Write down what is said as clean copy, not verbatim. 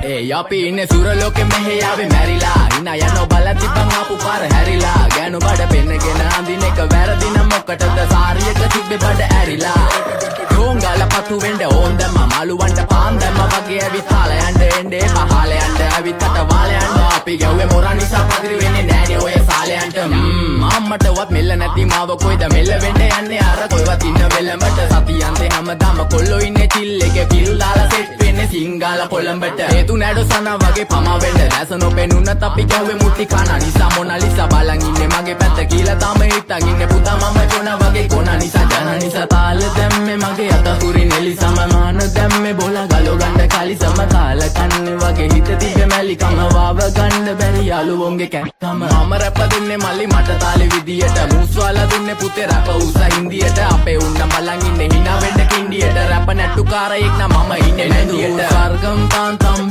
ඒ අපි ඉන්නේ සුර ලෝකෙ මෙහෙ ආවේ මැරිලා ඉනා යනෝ බලති බං ආපු පාර හැරිලා ගෑනු බඩ පෙන්නගෙන අඳින එක වැරදි නම් මොකටද සාරියක තිබ්බේ බඩ ඇරිලා ගෝංගල පතු වෙන්න ඕන් දැම්ම මාළුවන්ට පාන් දැම්ම වගේ ඇවිත් තාල යන්න එන්නේ පහල යන්න ඇවිත් අත වාල යන්න අපි ගැව්වේ මොරා නිසා පදිරි වෙන්නේ නෑනේ ඔය සාලයන්ට අම්මටවත් මෙල්ල නැති මාව කොයිද මෙල්ල වෙන්න යන්නේ අර කොයිවත් ඉන්න වෙලමට සතියන්තේ හැමදාම කොල්ලෝ ඉන්නේ චිල් එකේ පිල් දාලා සෙට් වෙන්නේ සිංගාල කොළඹට හේතු නැඩෝ සනා වගේ පමා වෙන්න දැස නොපෙනුනත් අපි ගැව්වේ මුටි කන නිසා මොනාලිසා බලන් ඉන්නේ මගේ පැත්ත කියලා තාම හිටන් ඉන්නේ පුතා මම ජොන වගේ කොන නිසා ජන නිසා තාල දැම්මේ මගේ අතකුරි නෙලි සමමාන දැම්මේ බෝලා ගලෝ ගන්න කලි සම කාල කන්නේ වගේ හිත තිබ්බේ මැලිකම වාව ගන්න බැරි යාළුවෝන්ගේ කැක්කම මම රැප දෙන්නේ මල්ලි මට තාලේ විදියට මූස්වාලා දුන්නේ පුතේ රැප උස හින්දියට අපේ උන්න බලන් ඉන්නේ hina වෙන්න කින්ඩියට රැප නැට්ටුකාරයෙක් නම් මම ඉන්නේ නැදියට සර්ගම් තාන්තම්